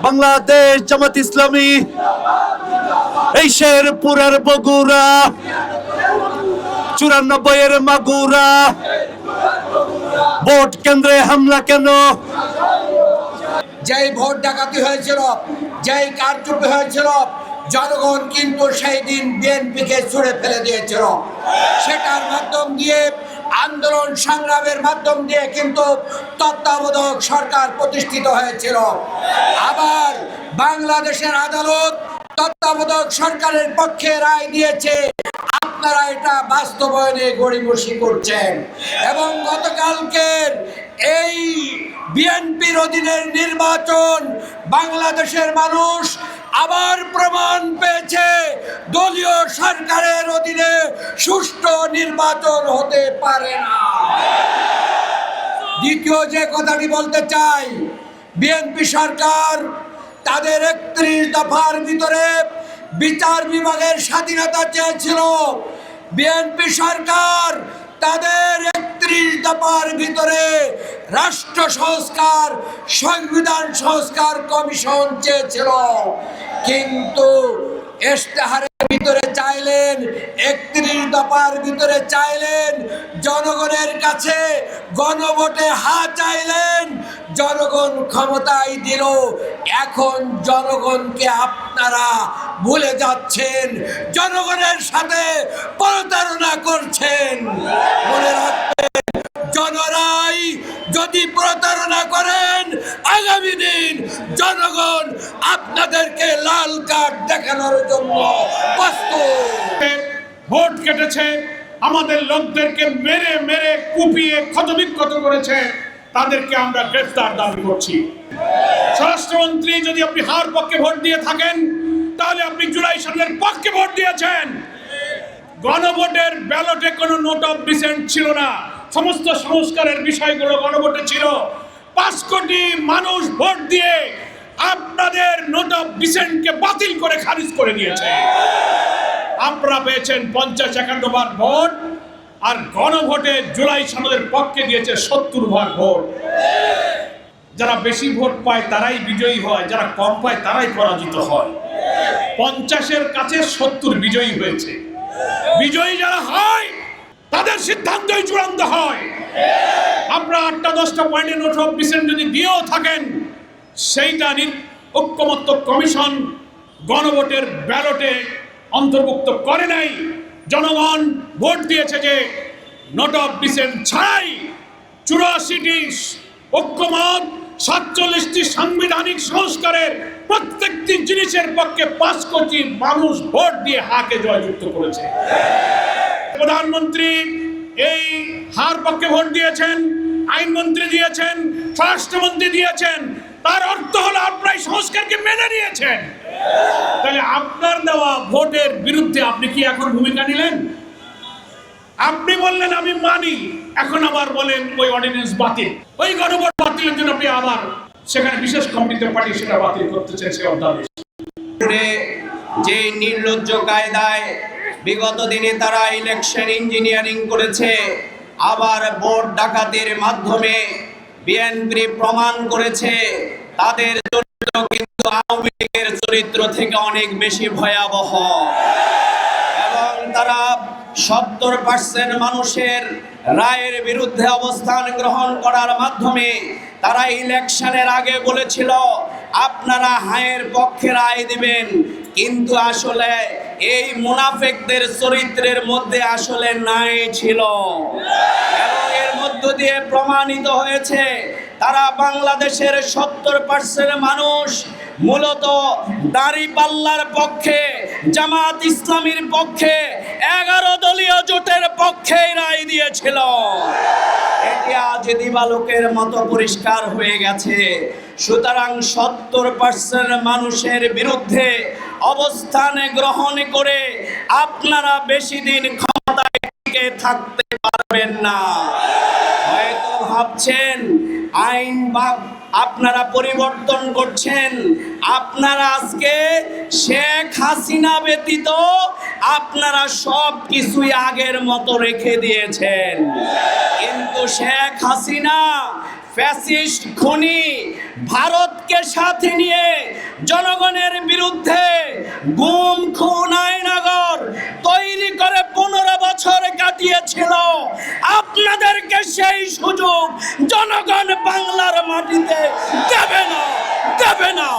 বাংলাদেশ জামাত ইসলামী, এই শেরপুরের বগুড়া, 94-এর মাগুরা, ভোট কেন্দ্রে হামলা কেন? যেই ভোট ডাকাতি হয়েছিল, যেই কারচুপি হয়েছিল, জনগণ কিন্তু সেই দিন বিএনপিকে ছুড়ে ফেলে দিয়েছিল। সেটার মাধ্যম দিয়ে, আন্দোলন সংগ্রামের মাধ্যম দিয়ে কিন্তু তত্ত্বাবধায়ক সরকার প্রতিষ্ঠিত হয়েছিল। আবার বাংলাদেশের আদালত তত্ত্বাবধায়ক সরকারের পক্ষে রায় দিয়েছে। আপনারা এটা বাস্তবায়নে গড়িমসি করছেন এবং গতকালকের এই বিএনপির অধীনের নির্বাচন বাংলাদেশের মানুষ আবার প্রমাণ পেয়েছে দলীয় সরকারের অধীনে সুষ্ঠু নির্বাচন হতে পারে না। দ্বিতীয় যে কথাটি বলতে চাই, বিএনপি সরকার তাদের 31 দফার ভিতরে বিচার বিভাগের স্বাধীনতা চেয়েছিল। বিএনপি সরকার তাদের 31 দফার ভিতরে রাষ্ট্র সংস্কার, সংবিধান সংস্কার কমিশন চেয়েছিল, কিন্তু ইশতেহারের ভিতরে চাইলেন, 31 দফার ভিতরে চাইলেন, জনগণের কাছে গণভোটে হ্যাঁ চাইলেন, জনগণ ক্ষমতায় দিল। এখন জনগণকে আপনারা ভুলে যাচ্ছেন, জনগণের সাথে প্রতারণা করছেন। মনে রাখবেন, জনরাই যদি প্রতারণা করেন, আগামী দিন জনগণ আপনাদেরকে লাল কার্ড দেখানোর জন্য প্রস্তুত। ভোট কেটেছে, আমাদের লোকদেরকে মেরে মেরে কুপিয়ে ক্ষতবিক্ষত করেছে, তাদেরকে আমরা গ্রেফতার দাবি করছি। স্বরাষ্ট্রমন্ত্রী, যদি আপনি হার পক্ষে ভোট দিয়ে থাকেন তাহলে আপনি জুলাই সনের পক্ষে ভোট দিয়েছেন। গণভোটের ব্যালটে কোনো নোট অফ ডিসেন্ট ছিল না, সমস্ত সংস্কারের বিষয়গুলো গণভোটে ছিল। 5 কোটি মানুষ ভোট দিয়ে আপনাদের নোট অফ ডিসেন্টকে বাতিল করে খারিজ করে দিয়েছে। আপনারা পেয়েছেন 50-51 বার ভোট, আর গণভোটে জুলাই সনদের পক্ষে দিয়েছে 70 বার ভোট। যারা বেশি ভোট পায় তারাই বিজয়ী হয়, যারা কম পায় তারাই পরাজিত হয়। 50-এর কাছে 70 বিজয়ী হয়েছে। বিজয়ী যারা হয় তাদের সিদ্ধান্তই চূড়ান্ত হয়। আপনারা 8-10টা পয়েন্টে নোট অফ ডিসেন্ট যদি দিয়েও থাকেন, সেইটা ঐক্যমত্য কমিশন গণভোটের ব্যালটে অন্তর্ভুক্ত করে নাই। জনগণ ভোট দিয়েছে যে নোট অফ ডিসেন্ট ছাড়াই 84টি ঐক্যমত, 47টি সাংবিধানিক সংস্কারের প্রত্যেকটি জিনিসের পক্ষে 5 কোটি মানুষ ভোট দিয়ে হাকে জয়যুক্ত করেছে। প্রধানমন্ত্রী এই হার পক্ষে ভোট দিয়েছেন, আইনমন্ত্রী দিয়েছেন, স্বরাষ্ট্রমন্ত্রী দিয়েছেন, তার অর্থ হলো আপনারা সংস্কারকে মেনে নিয়েছেন। তাহলে আপনার দেওয়া ভোটের বিরুদ্ধে আপনি কি এখন ভূমিকা নিলেন? আপনি বললেন আমি মানি, এখন আবার বলেন ওই অর্ডিন্যান্স বাতিল, ওই গণভোট বাতিলের জন্য আপনি আবার সেখানে বিশেষ কমিটিতে পাঠিয়ে সেটা বাতিল করতেছেন। সে অধ্যাদেশ যে নির্লজ্জ কায়দায় বিগত দিনে তারা ইলেকশন ইঞ্জিনিয়ারিং করেছে, আবার ভোট ডাকাতির মাধ্যমে বিএনপি প্রমাণ করেছে তাদের চরিত্র কিন্তু আওয়ামী লীগের চরিত্র থেকে অনেক বেশি ভয়াবহ। এবং তারা 70% মানুষের রায়ের বিরুদ্ধে অবস্থান গ্রহণ করার মাধ্যমে তারা ইলেকশনের আগে বলেছিল আপনারা হায়ের পক্ষে রায় দিবেন, কিন্তু আসলে এই মুনাফিকদের চরিত্রের মধ্যে আসলে নাই ছিল। এবং এর মধ্য দিয়ে প্রমাণিত হয়েছে তারা বাংলাদেশের 70% মানুষ মূলত দাঁড়িপাল্লার পক্ষে, জামাত ইসলামীর পক্ষে, 11 দলীয় জোটের পক্ষে রায় দিয়েছিল। এটি আজ দিবালোকের মতো পরিষ্কার হয়ে গেছে। সুতরাং 70% মানুষের বিরুদ্ধে অবস্থান গ্রহণ করে আপনারা বেশি দিন ক্ষমতায় টিকে থাকতে পারবেন না। হয়তো ভাবছেন আইন বা আপনারা পরিবর্তন করছেন, আপনারা আজকে শেখ হাসিনা ব্যতীত আপনারা সব কিছুই আগের মতো রেখে দিয়েছেন, কিন্তু শেখ হাসিনা ফ্যাসিস্ট খুনি ভারতকে সাথে নিয়ে জনগণের বিরুদ্ধে গুম খুন আয়নাগর তৈরি করে 15 বছর কাটিয়েছিল। আপনাদেরকে সেই সুযোগ জনগণ বাংলার মাটিতে দেবে না, দেবে না।